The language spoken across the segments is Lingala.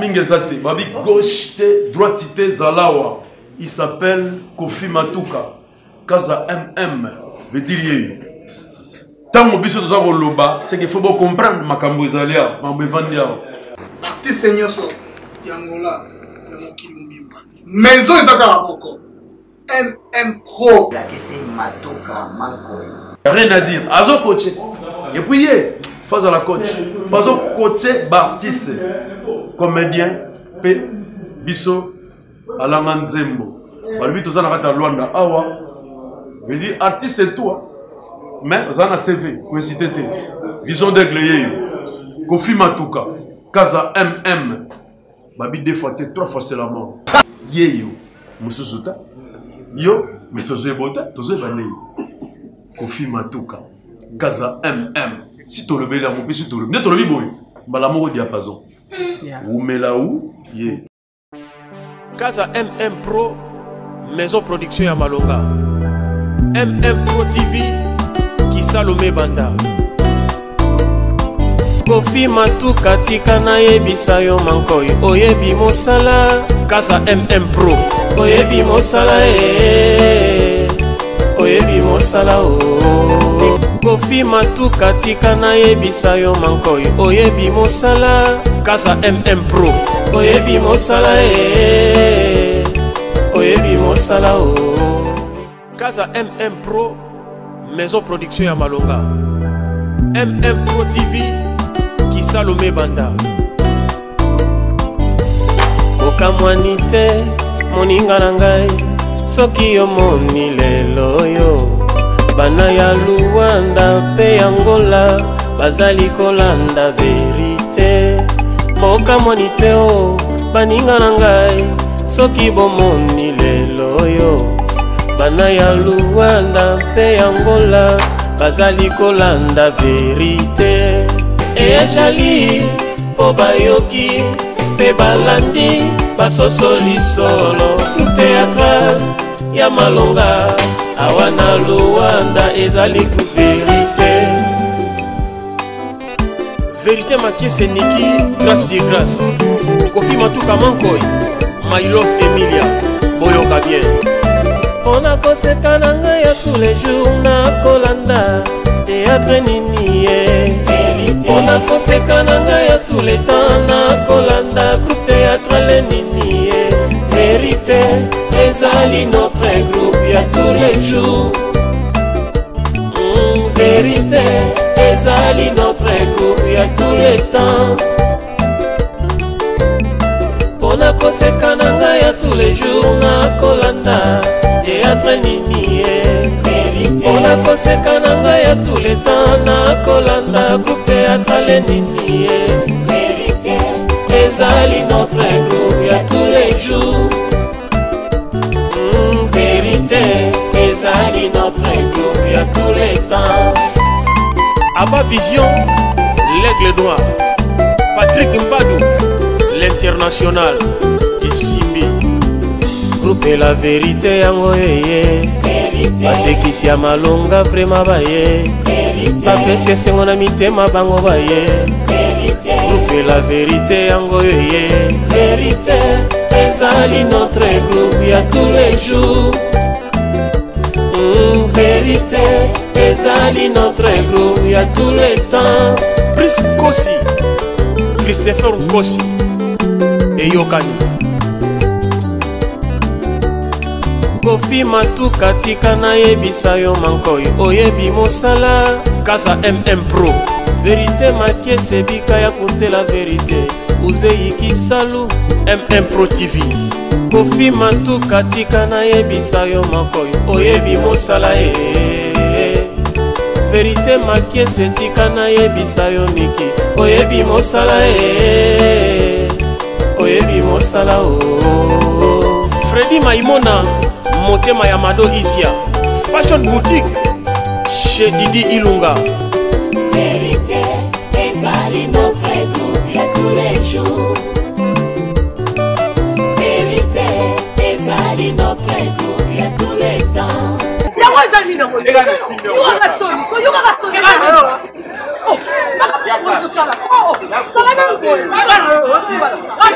Mingezate, babi gauche te, droite te, Zalawa. Il s'appelle Kofi Matuka. Kaza MM. Veut dire tant que biso toza koloba, c'est qu'il faut comprendre makambo ezalia, makambo evandia. Artiste nyoso yangola ya mokili mobimba. Maison ezaka rapoko. MM Pro. La kesi Matuka Mankoy. Rien à dire. Azo coaché. Et puis face à la coach. Azo coaché artiste, comédien, pe biso alanga nzembo. Balobi toza na kata Luanda awa. Veut dire artiste et toi. Mais ça a un CV, Vision d'aigle, Kofi Matuka, Kaza MM, Babi 2 fois, 3 fois c'est la mort. Yeyo, Moussousouta, Yo, mais Tozo Bota, Tozo Bané, Kofi Matuka, Kaza MM. Si tu le bel amour, si tu le bel amour, Malamour au diapason. Ou Melaou, Ye. Kaza MM Pro, Maison Production à Malonga. MM Pro TV. Salomé Banda Kofi Matuka tika na yebisa yo mankoy oyebi mosala Kaza MM Pro oyebi mosala oyebi mosala Kofi Matuka tika na yebisa yo mankoy oyebi mosala Kaza MM Pro oyebi mosala oyebi mosala Kaza MM Pro Maison Production ya Malonga MM Pro TV Salomé Banda Okamwanite moninga na ngai soki yo moni lelo yo bana ya Luanda pe Angola bazali kolanda verite Okamwanite o baninga na ngai soki bomoni lelo yo bana ya Luanda pe Angola bazali kolanda verite Ejali po bayoki pe balandi basosoli solo théâtre ya Malonga awana Luanda ezali ku verite verite makiese niki grâce grâce Kofi Matuka Mankoy My Love Emilia boyoka bien On a koseka na ngai ya tous les jours na kolanda théâtre nini On a koseka na ngai ya tous les temps na kolanda groupe théâtral nini Vérité ezali notre groupe ya tous les jours Vérité ezali notre groupe ya tous les temps On a koseka na ngai ya tous les jours na kolanda Théâtre nini On a koseka na ngai ya tous les temps na kolanda groupe théâtral nini Vérité ezali notre groupe ya tous les jours Vérité ezali notre groupe ya tous les temps Abba Vision l'aigle noir Patrick Mbadou l'international Isimbi Groupe La Vérité yango yeye Basekisi ya Malonga vraiment baye Bapesi esengo na mitema bango baye Groupe La Vérité yango yeye Vérité ezali notre groupe ya tous les jours Vérité ezali notre groupe ya tous les temps Prince Kosi Christopher Kosi Eyokani Kofi Matuka tika na yebisa yo mankoy oyebi mosala Kaza MM Pro Vérité makiese bika ya kuntela vérité Uzeiki Salu MM Pro TV Kofi Matuka tika na yebisa yo mankoy oyebi mosala Vérité makiese tika na yebisa yo miki oyebi mosala oyebi mosala Freddy Maimona Motema Yamado Isia Fashion Boutique chez Didi Ilunga Vérité ezali notre groupe ya tous les jours Vérité ezali notre groupe ya tous les temps Yango ezali na ko Yoka soni Oh, sala na ko. Sala na ko.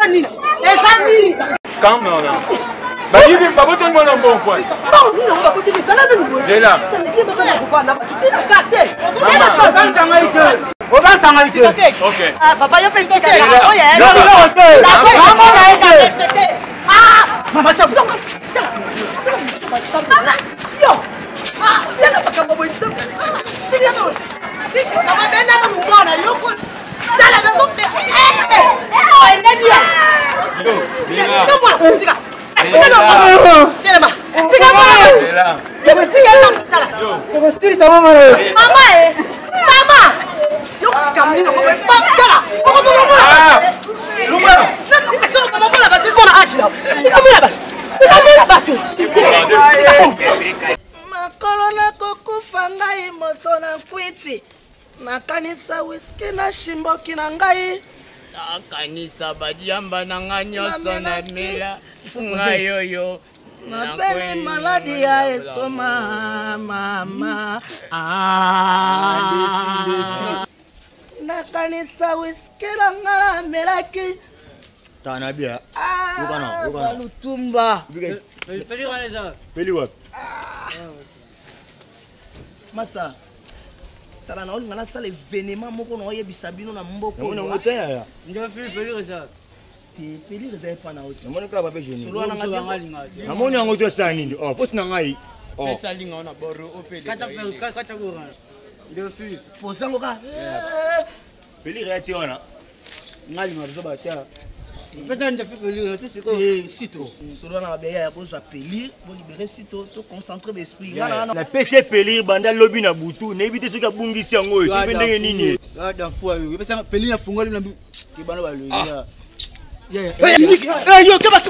eza nini Calme, on a. Bah, dis, pas votre monde en bon point. Bon, nini on va continuer ça là nous. C'est là. Ok. Ah, papa, yo fait tika. Maman, tu as besoin. Yo. Ah, c'est là parce que moi c'est bien. Maman, ben là nous moi là, yo ko. Dans la maison. Oh, elle est bien. Yo, tika moi, tika. Tika là. Tika là. Tika moi. Yo, tika là. Yo. Yo, style ça maman. Maman. Maman. Yo, camino comme pas là. makolo nakokufa ngai moto na kwiti nakanisa wiski na shimboki na ngai nakanisa badiamba na ngai nyonso na mela ngai oyo napeli maladi ya estoma mama nakanisa wiski na ngai namelaki tanabia balutumba peli wapi masa tala na olinga nasala événement moko na oyebisa bino na mboko pelire eza epa na oti namoni yango tosala nini posi na ngai posango ka pelire ya te wana ngalinga tozoba te sito solo na beya ya kozwa pelire bolibere sito toconcentre baesprit na pese pelire banda lobi na butu nayebi te soki abungisi yango oyo tope ndenge nini pelire afungoli na kibana baloya yo keba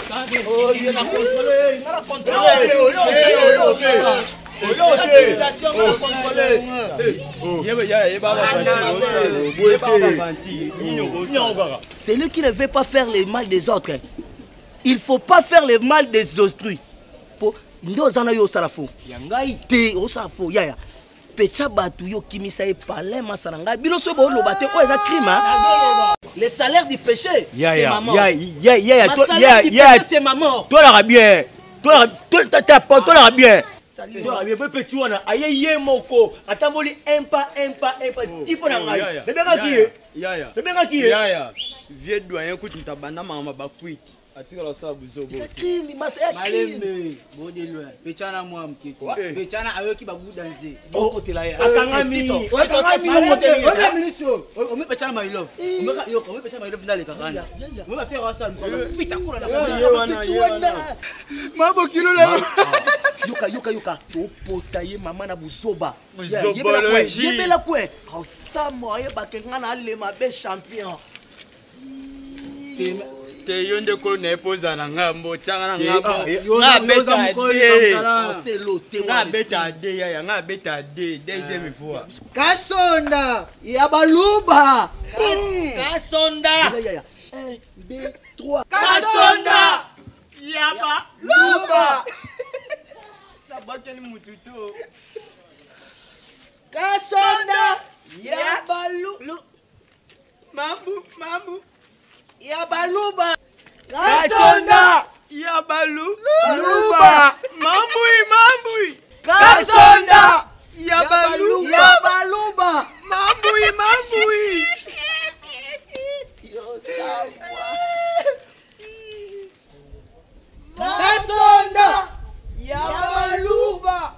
celui qui ne veut pas faire le mal des autres, il faut pas faire le mal des autrui. Ndozana yo salafo yangai te o salafo yaya pecha batu yo kimisa e parler masaranga bino so bo loba te ko eza crime. Le salaire du péché c'est ma mort. C'est ma mort. Toi la bien. Toi la bien. Toi bien peu petit wana ayeye moko atamboli un pas tipo na ngai. Bébé ngaki yaya. Vieux doyen kuti tabanda mama bakwiti. Atika la sabu zobo. C'est crime, mas c'est crime. Malembe, bodi loin. Pechana moi mkeko. Pechana ayoki babuda nze. Côté là ya. Akangami. On me pechana my love. On me pechana my love ndale kakana. On va faire ça. Fita kula na wana. Mabo kilo la. Yoka. To potaye mama na buzoba. Yebela kwe. Osamo ayeba kenga le mabe champion. Te yonde ko na epoza na ngambo tanga na ngambo nga beta de ya nga beta de deuxième fois kasonda ya baluba kasonda 1 2 3 kasonda ya baluba la bakeni mututo kasonda ya balu mambu ya baluba kasonda ya baluba mambui kasonda ya baluba mambui kasonda ya baluba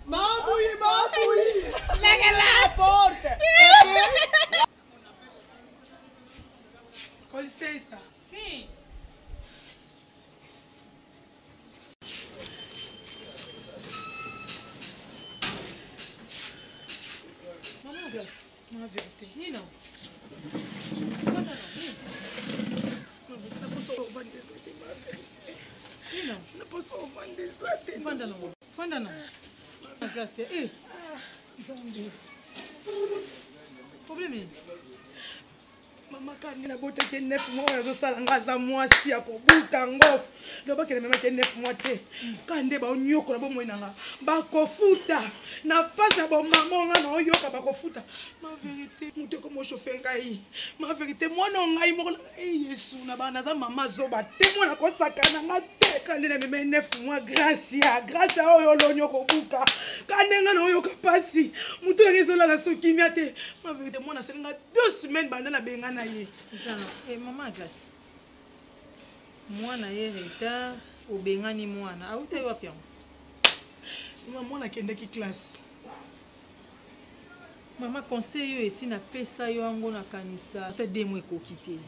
mambui lege la porte. Com licença. Sim. Mamãe, Graça, não havia tem não. Não posso ouvir dessa aqui, não. Não posso ouvir dessa aqui. Fanda não. Graça, eh. Zambi. Problema. Maman kandi na bote ke 9 mois azosala nga za mwasi ya kobuka ngo lobakele mama ke 9 mois te kande ba onyoko na bomoi nanga bakofuta na face ba mama nga na oyoka bakofuta ma vérité muté comme chauffer ngai ma vérité mwana ngai moko Yesu na bana za mama zoba te mwana ko sakana nga te kande na meme 9 mois grâce oyo lonyoko buka kande nga na oyoka pasi muté na ngezola na sokimia te ma vérité mwana selinga 2 semaines banda na benga Maman Glace. Mwana ye retard obengani mwana. Auta yo apion. Mwana kende ki classe. Mama conseil yo esi na pesa yo ango na kanisa. Ta demo ekokite.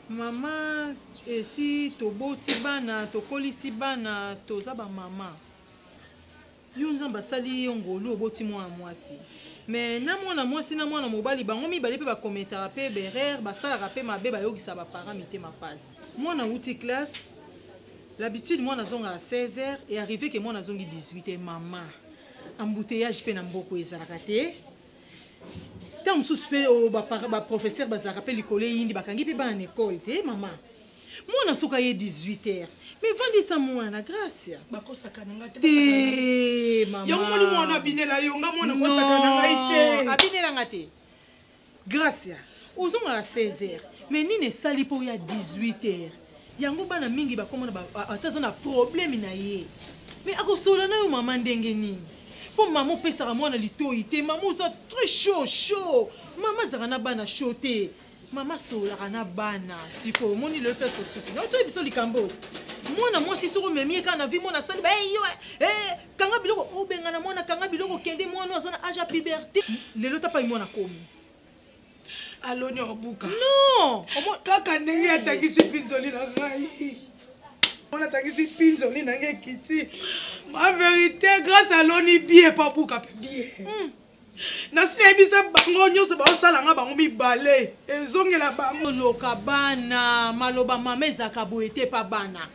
Mama esi toboti bana, tokolisi bana, toza ba mama. Yo nzamba sali yo ngolo oboti mwa mwasi. Mais na mwana mwasi na mwana mobali bango mibale pe ba commentaire pe berer ba sala pe mabe ba yogisa ba paramité ma passe. Mwana outi classe. L'habitude mwana zonga à 16h et arrivé que mwana zongi 18h maman. Embouteillage pe na mboko ezalaka te. Tant suspect au ba professeur ba zaka pe likole yindi bakangi pe ba en école te maman. Mwana soka ye 18h. Mais vandi sa mwana grâce. Bakosaka nanga te maman. Yo moni mwana binela yo nga mwana kosaka nanga ite. Abinela ngate. Grâce. Ozonga à 16h. Mais nini sali po ya 18h. Yango bana mingi bakoma na ataza na problème na ye. Mais akosola na yo maman ndenge nini. Po maman pesa mwana litoyi te. Maman ça très chaud. Maman zana bana chaud te. Maman sola kana bana. Siko moni le test souki. Na to biso likambote. Mwana mwasi soko memie kana vi mwana sali ba kanga biloko obenga na mwana kanga biloko kende mwana azana aja puberté lelo tapa mwana komi aloni obuka non kaka ndenge atangisi pinzoli na ngai mwana atangisi pinzoli na ngai kiti ma vérité grâce à loni bien pas buka pe bien na sina bisa bango nyonso baosala nga bango mibale ezongela bango loka bana maloba mama ezaka boete pa bana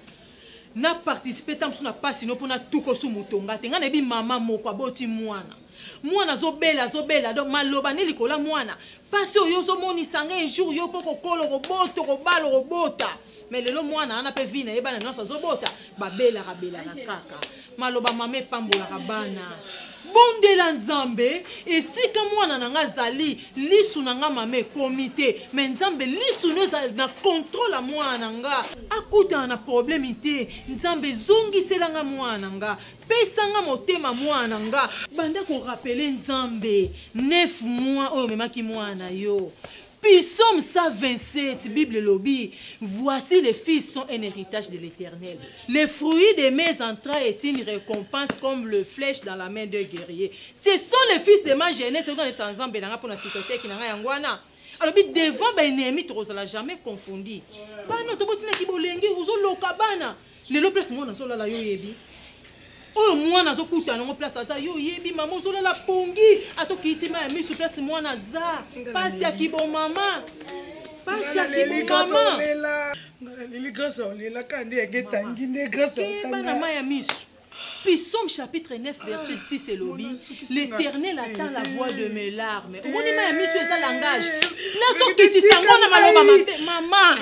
na participer tant que na passe no pona tuko su mutonga te nga na bi mama moko aboti mwana zobela donc maloba ne likola mwana passe oyo zo moni sanga un jour yo poko kolo roboto robalo robota mais lelo mwana ana pe vina e bana nosa zobota babela na kaka maloba mama pambola bana bondela nzambe esika mwana nanga zali lisu nanga mame komite mais nzambe lisu na contrôle mwana nga akuta na problème te nzambe zongisela nga mwana nga pesanga motema mwana nga banda ko rappeler nzambe 9 mois oyo memaki mwana yo. Psaume 127, Bible lobby, voici les fils sont un héritage de l'Éternel. Les fruits de mes entrailles est une récompense comme le flèche dans la main d'un guerrier. Ce sont les fils de ma jeunesse, c'est qu'on est ensemble dans la citoyenne qui n'a rien à alors devant ben ennemi tu n'as jamais confondu. Bah non, tu peux dire qu'il y a uzo lokabana. Les lots place moi dans sola la yo yebi. Oh moi na zo kuta na place aza yo yebi maman sola la pongi atokiti ma mi sous place moi na za. Passe ya kibo mama. Passe ya kibo mama. Ngala lili grâce on est là quand il est tangi ne grâce on bana ma ya misu. Psaume chapitre 9 verset 6 c'est lobby. L'Éternel attend la voix de mes larmes. On dit ma misu ça langage. Na so kiti sango na maloba maman.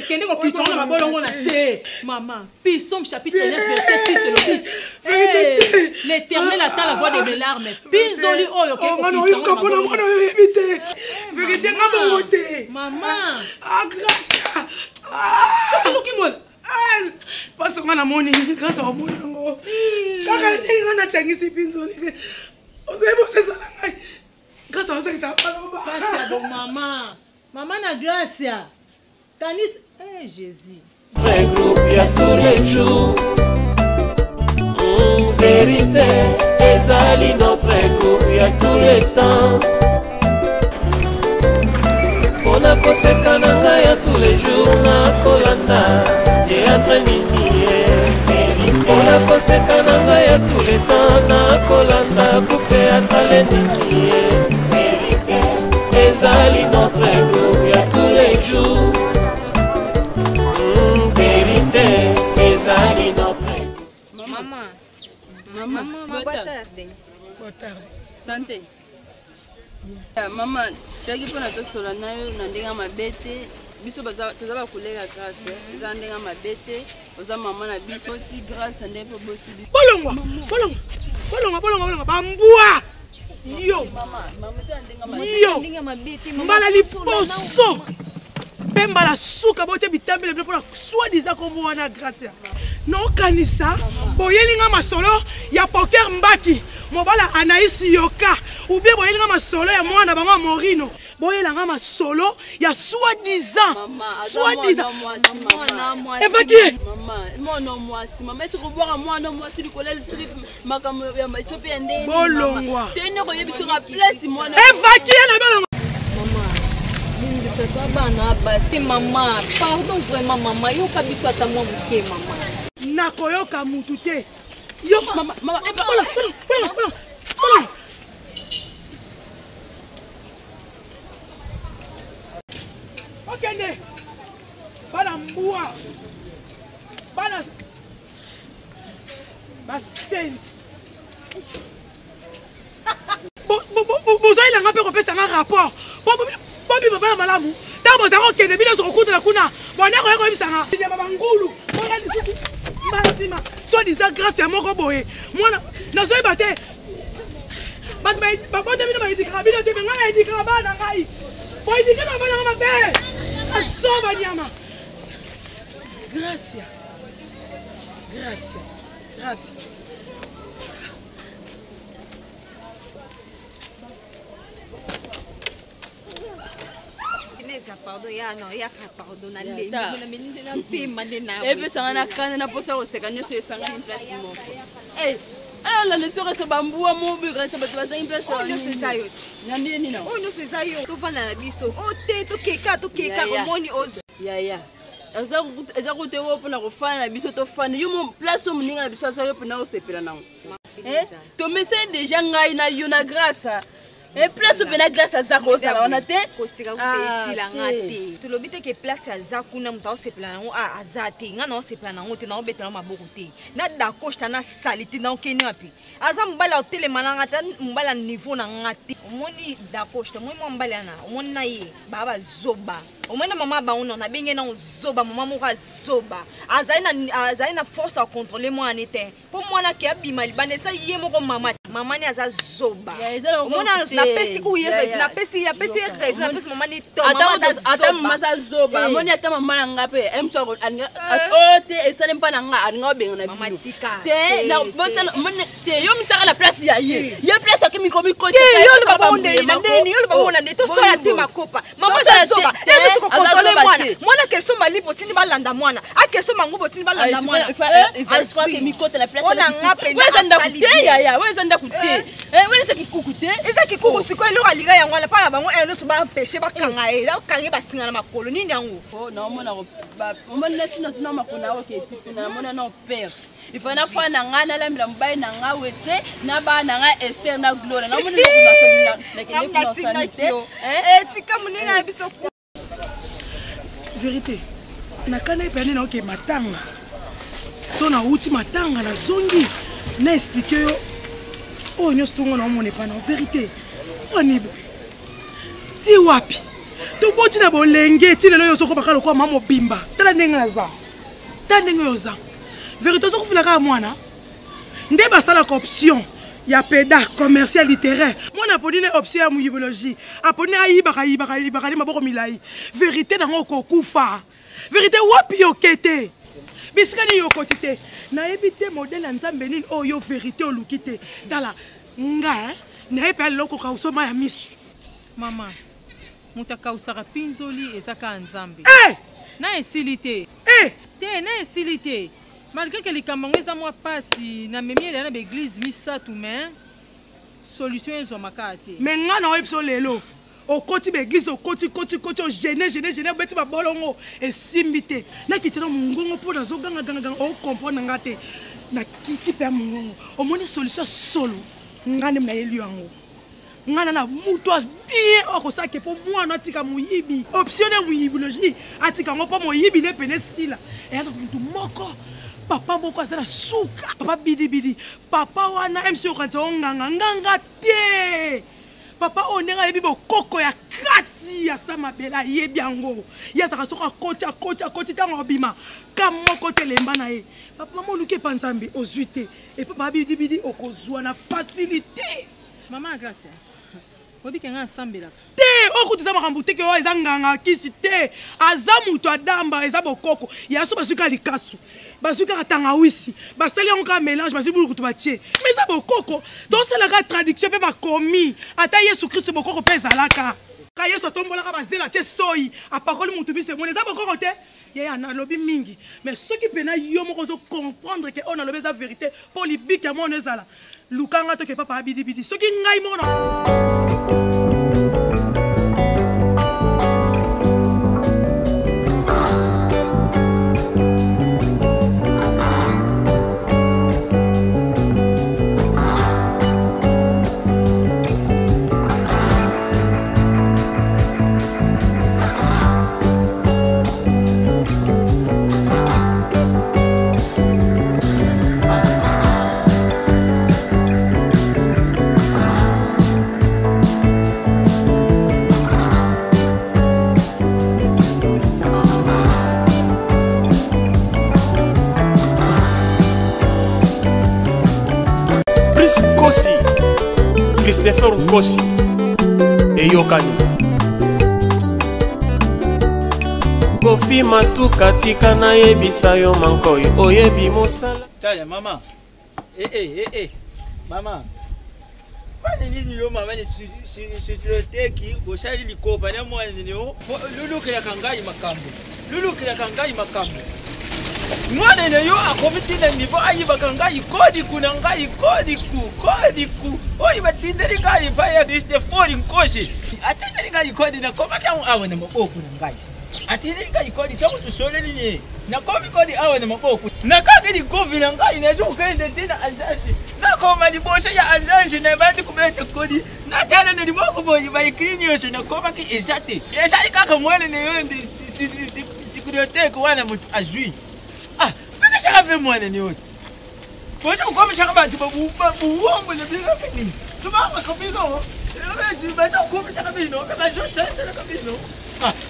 Kende ko kiti na mabolongo na se. Maman, Psaume chapitre 9 verset 6 c'est lobby. L'Éternel attend la voix de mes larmes. Pisoli oyo ke ko kiti. Vérité nga bongote. Maman. Ah grâce. C'est nous qui moi. Parce qu'on a moni grâce à mon ango. Kaka ndinga na tangisi pinzoli. Ozebo sesa ngai. Grâce à ça que ça paloba. Grâce à maman. Maman na grâce. Tanis Jésus. Vrai groupe y a tous les jours. Vérité, ezali notre groupe y a tous les temps. On a koseka na ngai ya tous les jours na kolanda. Théâtre nini on a koseka na ngai ya tous les temps na kolanda groupe théâtre nini ezali notre groupe ya tous les jours. Vérité ezali notre Maman, boa tarde. Boa tarde. Santé. Maman, tu as dit que tu as dit que tu as dit biso toza bakolega grâce eza ndenge ya mabete oza mama na biso ti grâce nde mpo boti bolongwa bambwa yo mbala liposo mpe mbala suka botia bitambele bino mpona soi-disant kombo wana grâce nokanisa boyelinga masolo ya poker mbaki mobala anaisi yoka ubie boyelinga masolo ya mwana bango ya morino boyelanga masolo ya soi-disant evakie bolongwa evakie na bolongwa toi bana basi mama pardon vraiment mama yoka biso ata mwa moke mama nakoyoka mutu te yo mama okende bana mbua bana basenzi bozoyelanga mpe kopesanga rapport bobi baba malamu ntango bozanga okende bino sokokutana kuna boneko yekoyebisanga nyama bangulu oya lisusu mbala nsima soi-disant grâce ya moko boye mwana nazoyeba te bato babota bino bayidikaka bino te me ngai nayidikaka bana na ngai boyidike na bana nga mabe asoba nyama gracia pardon ya non ya pardon na le na pima de na epesanga na kane na posa koseka nyonso esangani place moko ala lesore se bambua mobigresa bato bazangi place eza yo nandini na oyo nyonso eza yo tovanda na biso o te tokeka omoni ozo yaya eza kote wo mpona kofana na biso tofanda yo mo place o moninga na biso aza yo mpona kosepela nango tomese deja ngai na yo na grâce place pena grâce aza kozala wana te koseka kutesilanga te tolobi te ke place aza kuna moto aosepela nango aza te nga naosepela nango te naobetela maboko te na dakoshta na sali te naokende wapi aza mobali otelema nanga te mobali ya niveau na nga te omoni dakoshta omoni mwa mobali yana omoni na ye baa bazoba omoni na mama bango na nabenge nango zoba mama moko azoba azali na force ya contrôle mwana te mpo mwana ke abima libanda eza ye moko mama mamani aza zoba omoni napesi kuyefeti napesi regresi napesi mamani to ata mama aza zoba amoni ata mama na nga mpe emso o te esali mpa na nga alinga obenga na bino te yo mitaka na place ya ye ye place ake mikomikoyolobabonde tosola te makopa mama aza zoba ebiso kokotole mwana kesomba lipo tindi balanda mwana akesomba ngubo tindi balanda mwana ona nga pena asali weza ndaku te weza kikuku te eza kikuku sikoyo eloko aliga yango wana mpana bango nyonso bampeshe bakanga ye bakange basinga na makolo nini yango naomona omoninasinasina makolo na oketi namona na perte ifana fana nga nalamila mobali na nga wese na bana na nga Esther na Gloria tika moninga na biso vérité nakana epene na oke matanga so na uti matanga na zongi na explique yo oyo nyonso tongo na omona epana en vérité oni boye ti wapi toboti na bolenge ti lelo oyo ozokobaka lokola mama mobimba tala ndenge naza tala ndenge oyo oza vérité ozokofulaka ya mwana nde basalaka option ya peda commercial littéraire mwana aponi ne option ya moyibologie aponi ayibaka ne maboko milai vérité nango okokufa vérité wapi yoke te bisika nini yokoti te nayebi te modele ya nzambe nini oyo vérité oluki te tala nga nayebi alelo kokawusoma ya misu mama moto akawusaka mpinzoli ezaka ya nzambe na esili te te na esili te malgré que likambo yango eza mwa pasi na memi elea na baeglise misatu me solution ezwamaka te me nga na oyebi so lelo okoti baeglise okoti ogene obeti babolongo esimbi te nakiti na mongongo mpo nazogangaganga okomprendre nga te nakiti mpe ya mongongo omoni solution solo nga nde nayeli yango nga na mutu bien okosake mpo mwana atika moyibi option ya moyibologie atika yango mpo moyibi ne pene sila eyaka mutu moko papa moko aza na suka papa bidibidi papa wana mc okanisa onganga nganga te papa on est là bibo koko ya kati ya sama bela yebiango ya saka soka koti tango bima kamo kote lemba na ye papa mo luke panzambe ozuite et papa bidi okozwa na facilité maman grâce obi kenga sambela te okutuza makambo te ke o ezanganga kisi te azamu to adamba ezabo koko ya so basuka likasu basuka katanga wisi basali yango ka mélange basibu kutu batie mais ezabo koko donc c'est la traduction pe bakomi ata Yesu Christ bokoko pe zalaka ka Yesu tombola ka bazela tie soyi apakoli mutu bise mona ezabo koko te ya na lobi mingi mais ce qui pena yo moko zo comprendre que on a lobi za vérité pour libiki ya mona ezala lukanga to ke papa abidi ce qui ngai mona Christopher Nkosi eyokani Kofi Matuka tika na yebisa yo mankoi oyebi mosala Tala mama mama Pani nini yo mama ni sitroteki osali likopa na mwana ni yo lulu kila kangai makambo Mwana ne yo akomitina nivo ayi bakangai kodi kuna ngai kodi ku oyi batinderi ngai pa ya Christ foreign koshi atinderi ngai kodi na koma kya awe na maboko na ngai atinderi ngai kodi tangu tusole ni na komi kodi awe na maboko na kage di kovi na ngai na jo kende tina azansi na koma di bosha ya azansi na bandi kumete kodi na tala ne di moko boyi ba ikrini yo na koma ki ezate ezali kaka mwana ne yo ndi sécurité ko wana mutu azui Shaka pe mwana ni wote. Boja ukome shaka bantu babuwongo le bila kini. Tubanga kabino. Lebe baja ukome shaka bino, ba jo shaka kabino.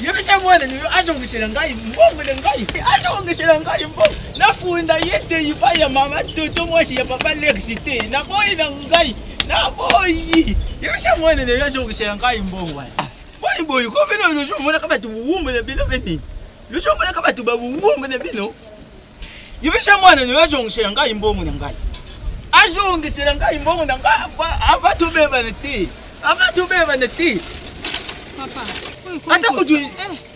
Yebe sha mwana ni ajo ngishela ngai mbongo le ngai. Ajo ngishela ngai mbongo. Nafunda yete yipaya mama toto mwashi ya papa lexité. Na boyi na ngai. Na boyi. Yebe sha mwana ni ajo ngishela ngai mbongo. Boyi ko bino lo jo mwana kaba tu buwongo le bila kini. Lo jo mwana kaba tu babuwongo le bino. Yibisha mwana ni yajongishela ngai mbongo na ngai. Ajongishela ngai mbongo na ngai abantu beba neti. Papa. Ata kutu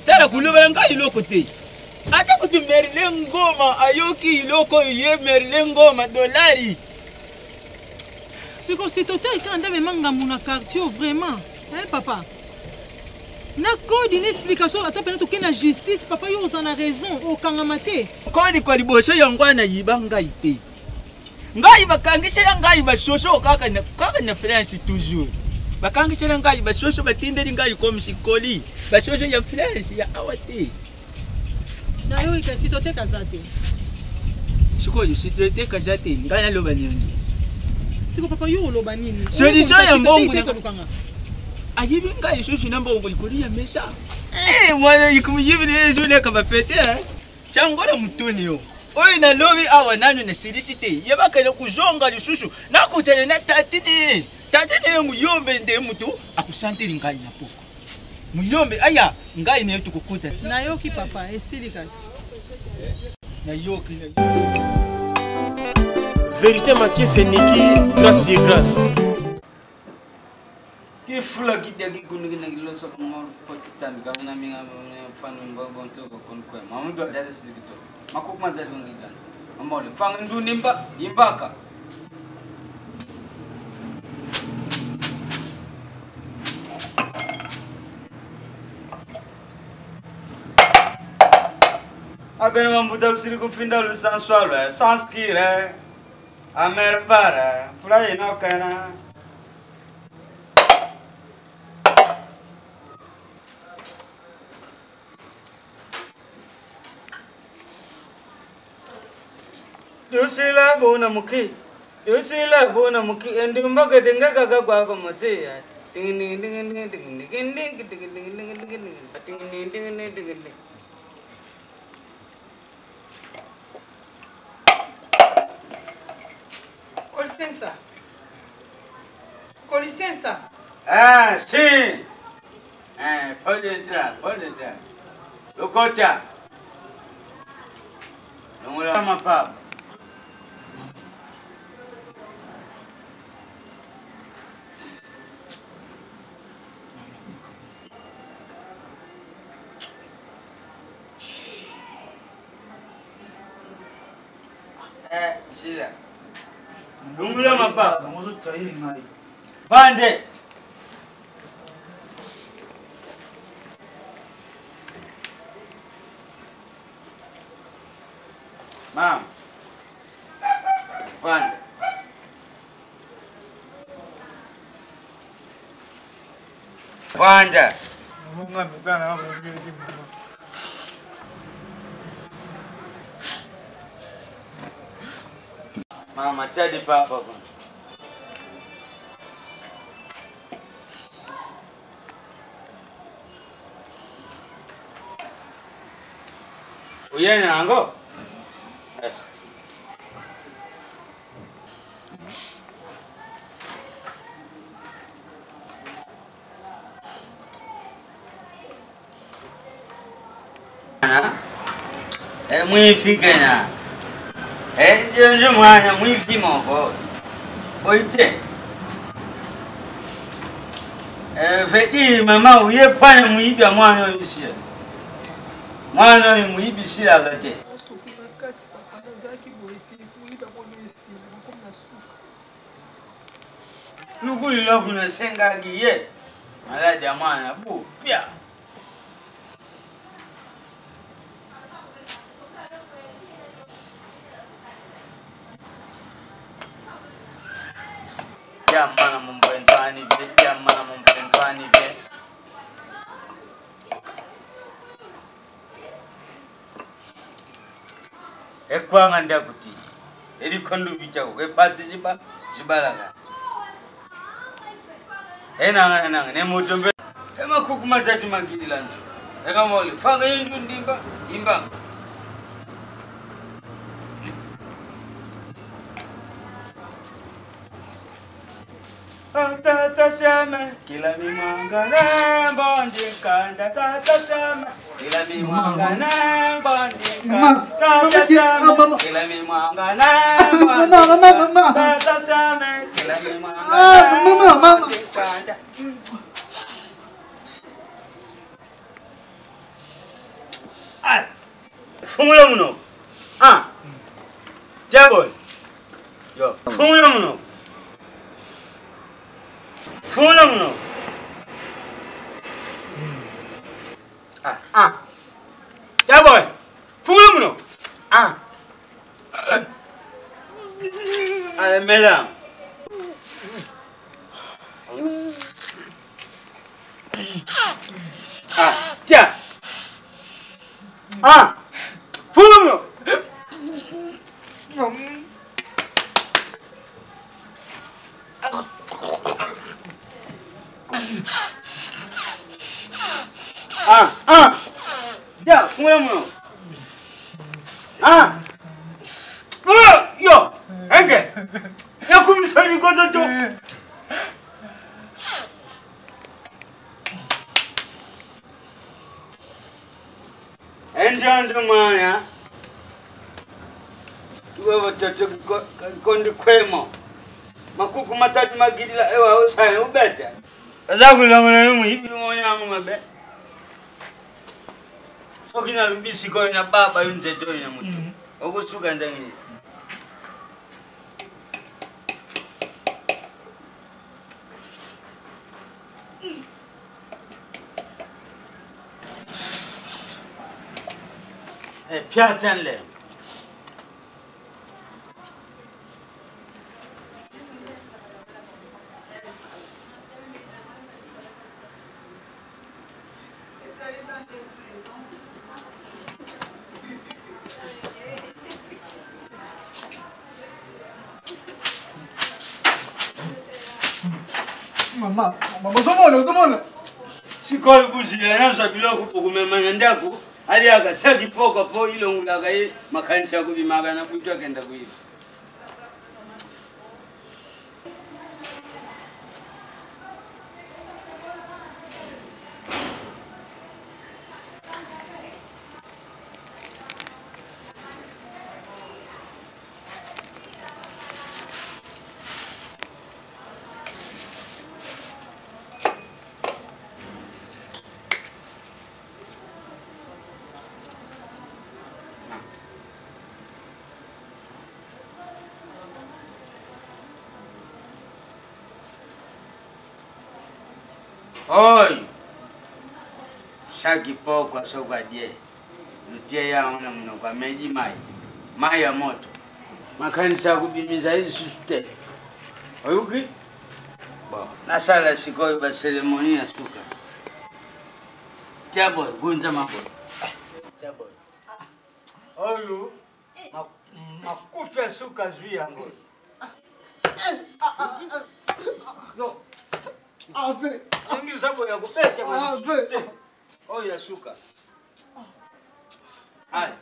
tala kulobela ngai loko te. Ata kutu merile ngoma ayoki loko ye merile ngoma dolari. C'est total quand ndame mangambu na quartier vraiment. Hein papa? Na code une explication ata pena to kena justice papa yo on a raison o kangamate code ko liboso yangwana yiba ngai te ngai bakangishela ngai basosho kaka na France toujours bakangishela ngai basosho batindeli ngai comme sikoli basosho ya France ya awate na yo ikasi to te kazate sikoli sitote kazate ngai na loba nini siko papa yo loba nini solution ya mbongo ayibi ngai susu namba ngoli ya mesha mwana yikumiyibi ne jule kama pete changora mutuni yo oyi na lobi awa nanu na silicite yebaka kuzonga lisusu nakutele na tatini muyombe nde mutu akusantiri ngai na poko muyombe aya ngai ne tukukuta na yoki papa esili kasi na yoki Vérité Makiese Niki grâce Ki fula ki dia ki kunigi na gilo so mo potitan ga na minga fanu mbon to ko kon ko mamu do da des dikito makuk ma da ngi dan amole fang ndu nimba imbaka abena mambu da siri ko findalu sans swalo sans kire amer para fula ina kana Yusila bona muki endimba gedenga gaga kwa mate Colicença. Ah, sim. Pode entrar, pode entrar. Locota. Vamos lá, mapa. Sila. Vamos lá, mapa. Vamos sair mais. Pande. Mam. Pande. Pande. Mungu amesana hapo vile tu. Mama, tadi papa. Uyeni nango? Yes. Mwifike na. Ndio mwana mwifi moko. Oite. Fedi mama uye pana muiga mwana yishia. Mwana ni muibi shia gate. Nukuli loku na senga giye. Mala jamana bu pia. Mana mumpenfani be, mana mumpenfani be. Ekwa nganda kuti. Eri kondu bichako ke pati shibalaga. Nanga ne mutombe. Ema kukuma tati makidi lanzo. Eka mole fanga yindu ndimba imba. Tata sama kila mimanga bondi kanda tata sama kila mimanga bondi tata sama kila mimanga bondi tata sama kila mimanga kanda fumulo muno jaboy yo fumulo muno Fumulo. Jaboy. Fumulo. Mela. Tia. Fumulo. Ya, fumulo. Yo, enge. Ya kumisari gozo to. Enjando maya. Tuwe watoto kondi kwemo. Makuku matatu magidila ewa usaye ubete. Azaku lamana yumu hibi mwanyangu mabe. Okina lubisi kwa na baba yunze to ina mutu. Ogusuka ndangi. Piatanle. Maman, ozomona. Sikoyo kuzila nazo biloko pokumema ndako. Ali akasaki poko po ilongulaga ye makanisa kubimaga na kutwa kenda kuiba. Oi! Shaki poko asoka die. Lutie ya ona mno kwa meji mai. Mai ya moto. Makanisa kubimiza hizi susute. Oyuki? Ba. Na sala sikoi ba seremonia suka. Chaboy, gunza maboy. Chaboy. Oyu. Makufa suka zui yango. No. Ave. Ingi zabo ya kupeta ave. Oya suka. Hai.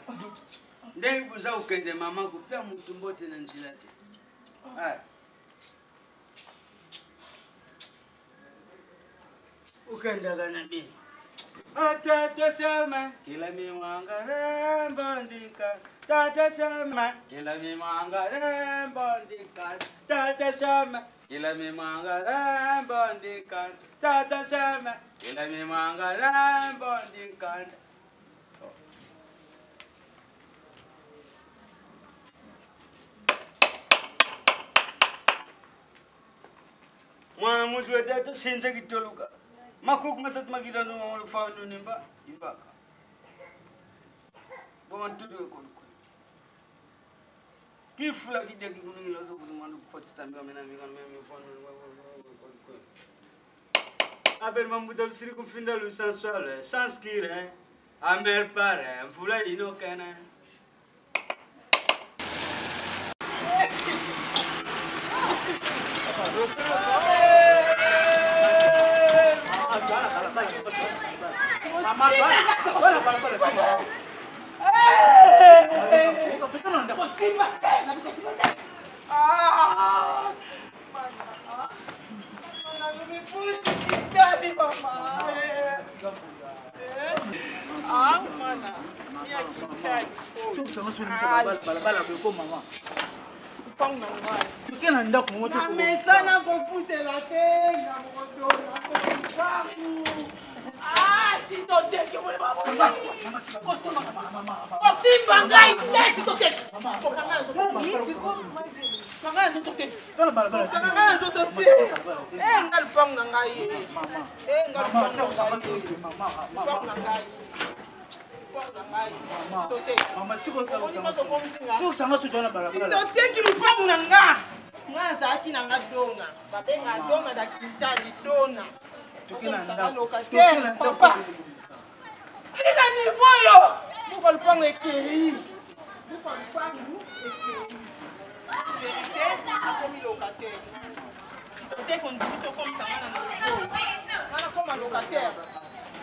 Ndenge kuza ukende mama kupia mtu mbote na njilati. Hai. Ukenda gana bi. Tata sama kila miwanga rembandika. Tata sama kila miwanga rembandika. Tata sama kila miwanga rembandika. Tata sama kila miwanga rembandika. Mwana mtu wa tata sinza kitoluka. Makuk matat magida no faunu nimba imbaka. Bon tudo ko. Kifula kideki kuningilo zo kunimando potita mena mena faunu ko. Aber mamuda siri kumfinda lu sensual sans kire. Amer pare, mfula ino kana.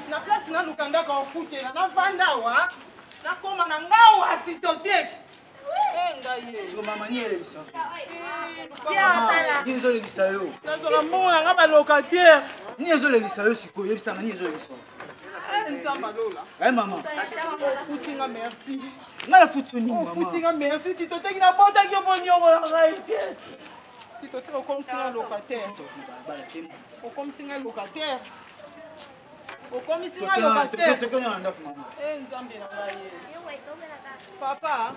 Na place na lukanda ka ofute na vanda wa na koma na ngawa sitoteki ngai siko mama nyele bisa ya nizo le bisa yo nazo mbona ngaba locataire nizo le bisa yo siko yebisa na nizo le bisa nzamba lola ai mama futinga merci ngala futuni mama futinga merci sitoteki na bota ki bonyobo na ngai te sitoteki comme si un locataire comme si un locataire Okomi singa locataire. Nzambe na ngai. Papa,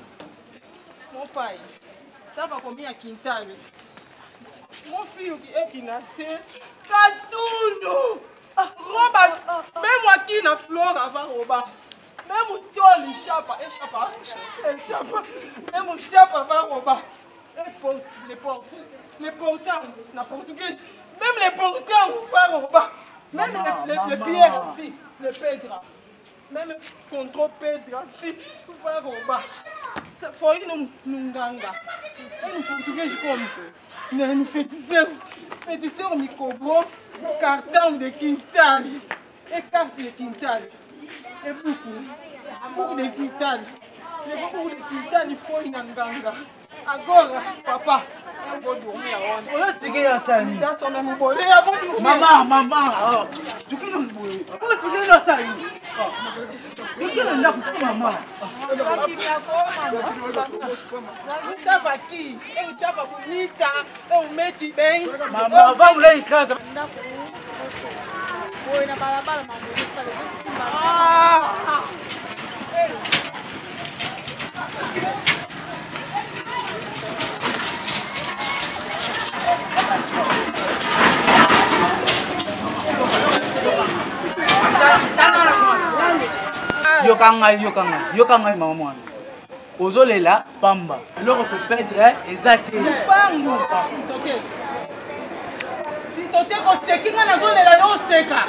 mon pai. Ça va combien à quintal? Mon fils qui naissait Katuno. Roba, même moi qui na flore avant roba. Même toi le chapa, même mon chapa avant roba. Les portants, na portugais. Même les portants avant roba. Même les pierres aussi, le Pedra. Même contre Pedra, si, tout va au bas. Il faut une nganga. Et nous portugais comme ça. Nous fétisons. Féticheur Mikobo, carton de quintal. Et carte de quintal. Et beaucoup de quintal. Les beaucoup de quintal, il faut une anganga. Agora, papa, on va dormir. On va expliquer à ça. Maman, tu qu'est-ce que vous voulez? On va expliquer à ça. Qu'est-ce que vous maman? Tava aqui, eu tava bonita, eu meti bem. Mamãe, vamos lá em casa. Foi na balabala, mamãe. Yokangai maman. Ozolela pamba. Alors te perdre ezate. Pangu. Si tote ko sekinga nazolela yo seka.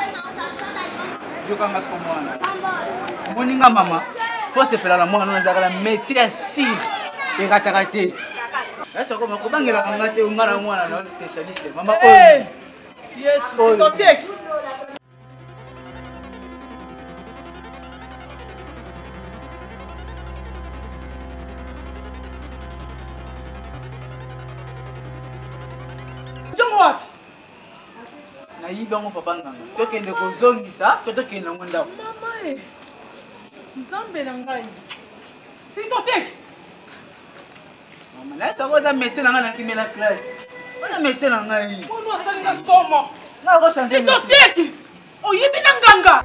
Yokanga so mwana. Moninga mama. Faut se faire la mwana nazakala métier si eratakate. Est-ce que ko bangela ngate ngana mwana na spécialiste mama oyo. Yes, si tote. Nayiba ngo papa nganga tokende kozongisa tokende ngo ndako mama nzambe na ngai sitoteki mama na sa koza métier na nga na kimela classe ona métier na ngai ono asalinga somo na ko changer sitoteki oyibi na nganga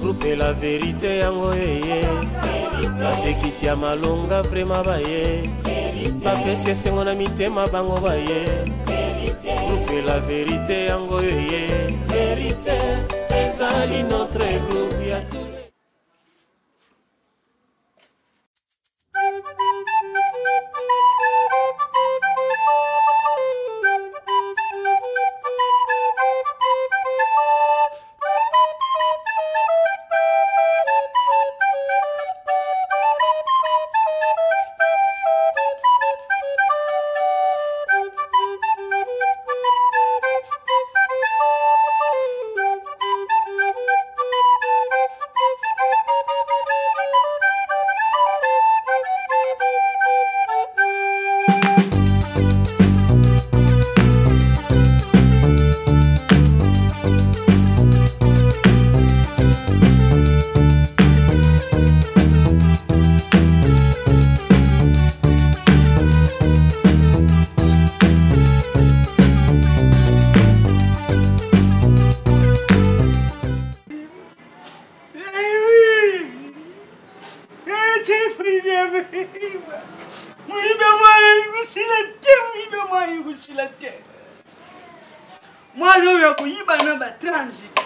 Groupe la vérité yango yeye basekisi ya malonga vrema baye bapesi esengo na mitema bango baye Groupe la vérité yango yeye vérité ezali notre groupe ya tous les Moi, je vais kuyiba na transit.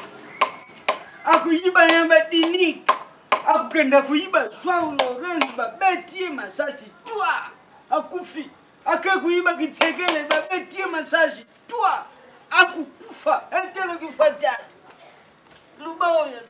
Akuyiba na dinik. Akukenda kuyiba João Lourenço babetie masasi toi. Akufi. Akakuyiba kichekele babetie masasi toi. Akukufa. Entelo kifuata. Luba oya.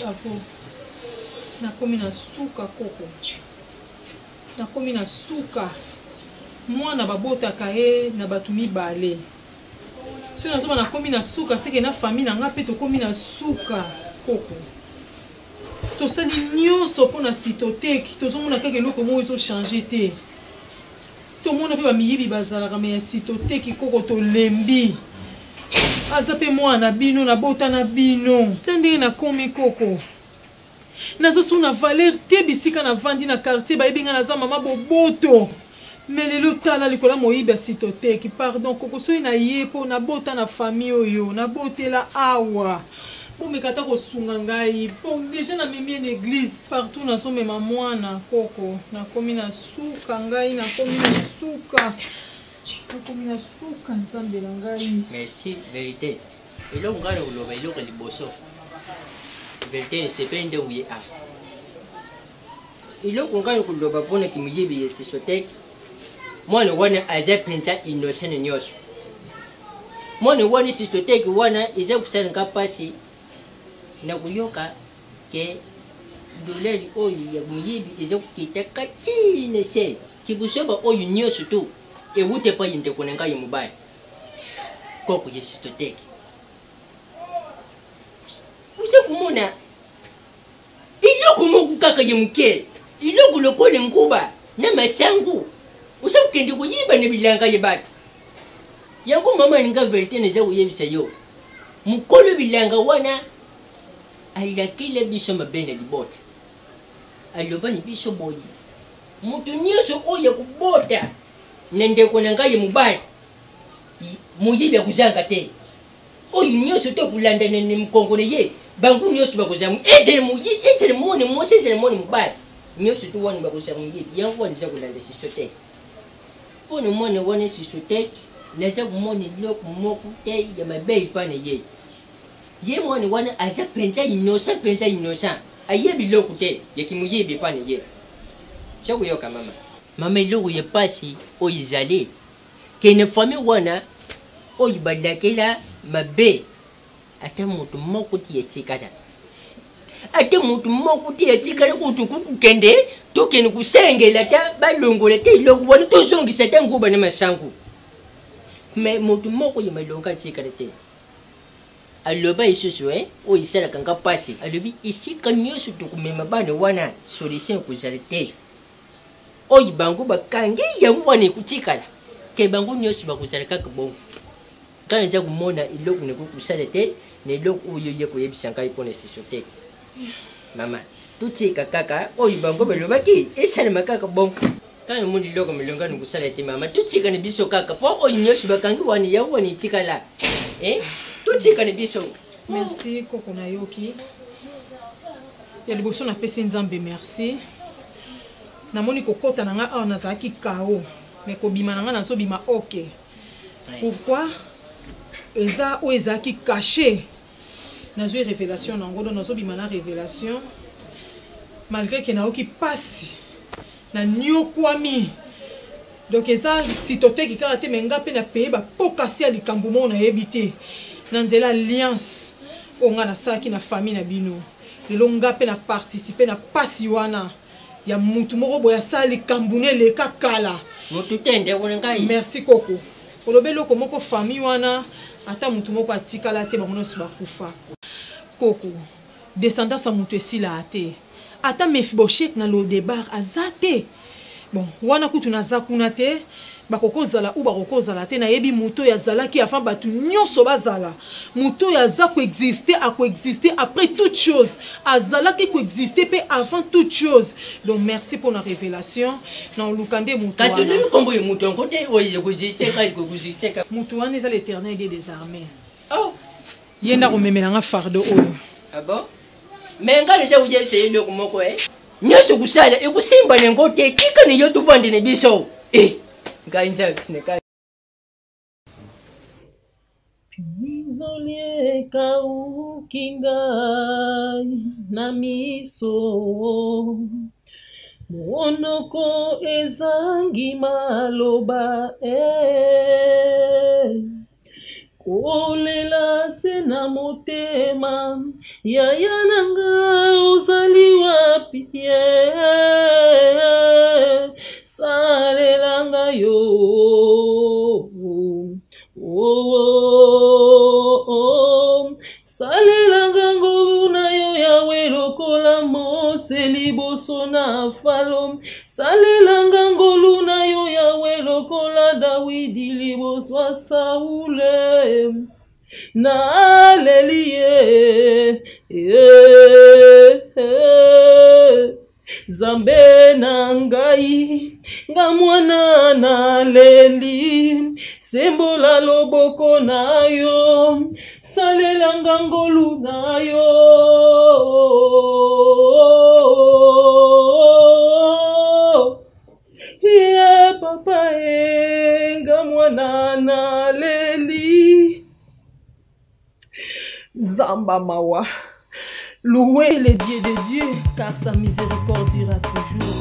Avo, nakomi na suka koko. Nakomi na suka. Mwana babotaka ye na batu mibale. Si nazoba nakomi na suka, seke na famille na nga pe tokomi na suka koko. Tosali nyonso mpona Cytotech, tozomona kaka eloko moko ezochange te. Tomona mpe bamiyibi bazalaka me ya Cytotech koko tolembi. Aza mpe mwana bino na bota na bino. Ta ndenge nakomi koko. Naza so na valeur te bisika na vandi na quartier bayebi nga naza mama boboto. Mais lelo tala likola moyibi ya Cytotech. Pardon koko soki na ye po na bota na famille oyo na botela awa. Bon me kata ko sunga ngai. Bon déjà na mimi en église partout na so mema mwana koko. Na komi na suka ngai na komi na suka. Nakomi na suka nzambe na ngai. Merci, vérité. Et là, on va le bosso. Vérité, c'est pas une de oui. Et là, on va le babone qui me dit c'est Cytotech. Moi, on a un pincha innocent et nios. Moi, on a Cytotech, on a un capacité. Na kuyoka ke dolari oyu ya muyibi ezo kitaka chine se kibusoba oyu nyoso tu ewute pa yinde kunenga yimubaya koko ya Cytotech use kumuna iloko moku kaka yemuke iloko lokole nguba na masangu use kende kuyiba ne bilanga yebatu yango mama ninga verite neza uyebisa yo mukolo bilanga wana alakile biso mabende libota aloba ni biso boyi mutu nyonso oyo kubota nendeko na ngai mubaya muyibi akuzanga te oyo nyonso to kulandana ne mkongole ye bangu nyonso bakuzamu ezele muyi ezele mone mose ezele mone mubaya nyonso to wani bakuzamu muyibi yango wani za kulanda Cytotech pone mone wani Cytotech neza kumone loko moku te ya mabei pane ye ye mwana wana aza penza innocent ayebi loko te yekimuyebi pane ye chaku yoka mama iloko ye pasi oyizale kene fami wana oyibadakela mabe ata mutu moko ti yetikata ate mutu moko ti yetikala kutu kukende tokene kusengela ta balongola te iloko wana tozongisa ta nguba na masangu me mutu moko yemalonga tikala te aloba isusu oyisala kanga pasi alobi isika nyonso tokumema bana wana solution kuzala te oyi bango bakangi yango wana ekutikala ke bango nyonso bakuzala kaka bongo kana eza kumona iloko nekokusala te na eloko oyo ye koyebisa ngai mpona Cytotech mama tutika kaka oyi bango balobaki esalema kaka bongo kana moni iloko milonga nikusala te mama tutika ne biso kaka po oyi nyonso bakangi wana yango wana etikala merci koko na yoki ya liboso na pesi nzambe merci namoni kokota na nga awa nazalaki kao me kobima na nga nazobima ok pourquoi eza oyo ezalaki caché nazwi révélation nango don nazobima na révélation malgré ke nayoki pasi na niokwami donc eza Cytotech kaka te me nga mpe na peye bapokasi ya likambo moko nayebi te na nzela alliance oyo nga nasalaki na famille na bino lelo nga mpe na participe na pasi wana ya mutu moko boye asala likambo neleka kala merci koko olobi eloko moko famille wana ata mutu moko atikala te bango nyonso bakufa koko descendance ya mutu esila te ata Mephibosheth na Lodebar aza te bon wana kutu naza kuna te bakokozala ou bakokozala te nayebi muto ya zalaki avant batu nyonso bazala muto ya za coexister après toute chose azalaki coexister pe avant toute chose donc merci pour la révélation na lukande muto wana kasi le kombo muto ngote oye coexister muto wana eza l'Éternel des armées oh yenda komemela nga fardo oyo ah bon mais nga déjà vous avez le komoko nyonso kusala ekusimba nengote tika ne yotu vande ne biso Gainja neka Pizolie kaukinga na miso Monoko ezangi maloba kolela se na motema yaya nanga ozali wapi salelanga yo salelanga ngolu na yo yawe lokola Mose liboso na Falo salelanga ngolu na yo yawe lokola Dawidi liboso Saule na lelie Zambe na ngai nga mwana na leli sembola loboko na yo salelanga ngolu na yo ye papa nga mwana na leli Zamba mawa. Louez les dieux des dieux, car sa miséricorde dura toujours.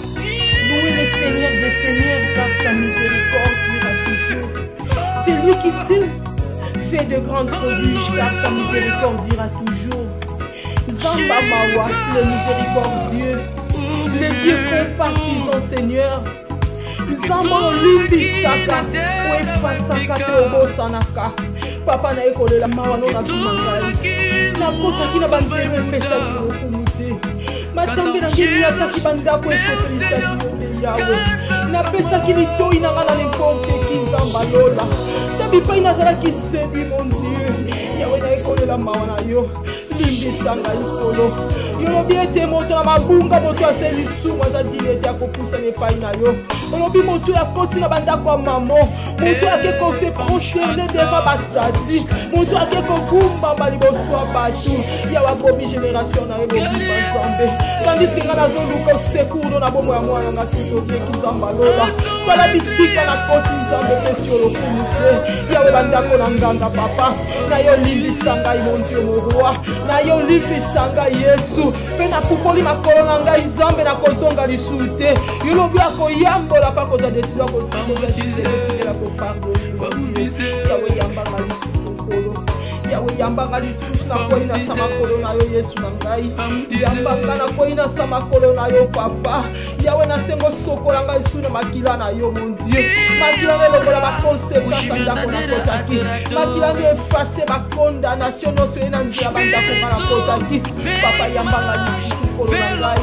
Louez les seigneurs des seigneurs, car sa miséricorde dura toujours. C'est lui qui sait, fait de grandes prodiges, car sa miséricorde dura toujours. Zamba mawa, le miséricordieux, le Dieu compatissant Seigneur. Zamba limbisaka, wefasaka tobo sanaka. Papa na ekole la mawa no na tumangai na kota kina banzeme pesa kumute matambe na ngeli ya taki bandako esopelisa kiombe yawe na pesa kilitoi na ngana n'importe qui Zamba lola tabi pa inazala ki séduit mon Dieu yawe na ekole la mawa na yo limbisanga ikolo yolobi ete moto na mabunga moto aseli sumu aza dilete ya kopusa nepai na yo olobi moto ya koti na bandako ya mamo moto ake kose procherne deva bastati moto ake kogumbamba liboso ya bato ya wabomi génération na yo bobiba Nzambe tandis ke nga nazoluka secours na bomo ya mwana nga sitokeki Zamba lola tala bisika na koti Nzambe pesi olokumu te yawe bandako na nganga papa na yo limbisa ngai mon Dieu mon roi na yo limbisa ngai Yesu mpe nakukoli makolo na ngai Nzambe na kozonga lisusu te yolobi akoyambola mpa koza desila kozaela kopardoni yawe yambanga lisusu nkolo yawe yambanga lisusu nakoyi na sa makolo na yo Yesu na ngai yambanga nakoyi na sa makolo na yo papa yawe nasengo sokola ngai su na makila na yo mon Dieu makila na elokola bakonsequence ya ndako nakotaki makila na efase bakondamnation nyonso ye na nzela bandako nga nakotaki papa yambanga lisusu nkolo na ngai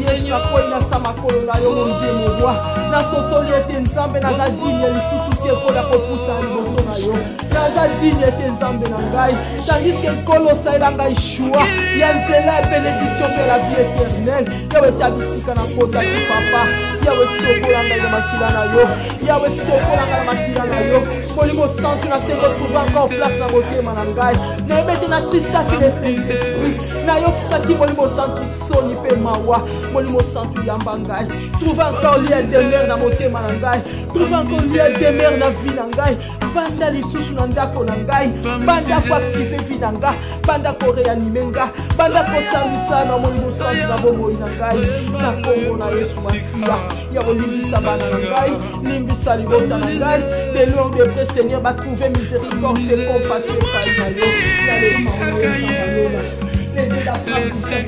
Yesu nakoyi na sa makolo na yo mon Dieu mon roi nasosoli ete Nzambe naza digne lisusu te kola kopusa liboso na yo naza digne ete Nzambe na ngai tandis que nkolo osalela ngai shua ya nzela ya bénédiction mpe la vie éternelle yawe tabisika na kotaki papa yawe sokola ngai na makila na yo yawe sokola ngai na makila na yo molimo santu nasengo trouve encore place na motema na ngai nayebete natistaki le Saint-Esprit nayokisaki molimo santu soni mpe mawa molimo santu yamba ngai trouve encore lieu demeure na motema na ngai trouve encore lieu demeure na vie na ngai banda lisusu na ndako na ngai banda koactive vie na nga banda koreanime nga banda kosambisa na molimo santu na bomoi na ngai na kombo na Yesu Masiya ya kolimbisa bana na ngai limbisa libota na ngai de long de près Seigneur va trouver miséricorde et compassion par na yo na le maoyo les de la France les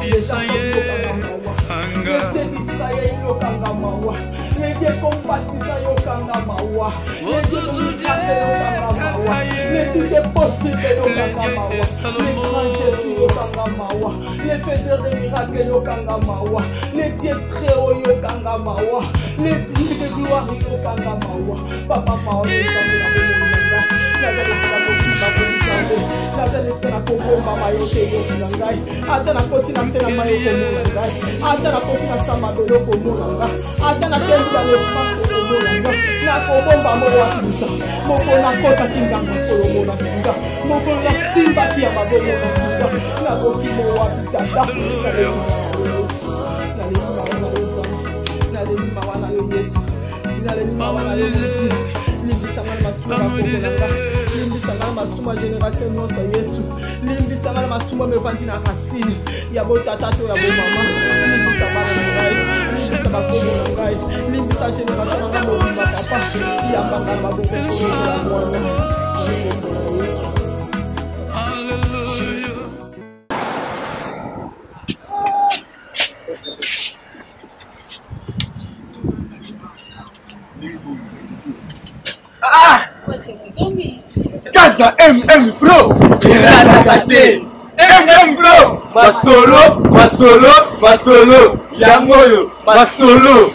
d'Israël yokanga mawa les dieux compatissants yokanga mawa les dieux yokanga mawa les tout est possible yokanga mawa les grands Jésus yokanga mawa les faiseurs de miracles yokanga mawa les dieux très haut yokanga mawa les dieux de gloire yokanga mawa papa mawa nazalesika nakobomba mayote yoki na ngai ata nakoti na se na mayo komona ngai ata nakoti na sama belo komona ngai ata nakendi balefrance komona ngai nakobomba moko wakisa moko nakota kinganga kolomona kinga moko nasimbaki ya mabomona kinga nakoki mowapitata nalelimawa na yo Yesu nalelimawa na yo Yesu limbisanga na masuka komona ngai limbisanga na masuma génération nyonso Yesu limbisanga na masuma mevandi na racine ya botata to ya bomama limbisa bana na ngai limbisa bakombo na ngai limbisa génération na ngai mobimba papa yambanga na maboko ya mwana Kaza MM Pro. MM Pro. Masolo. Yamoyo. Masolo.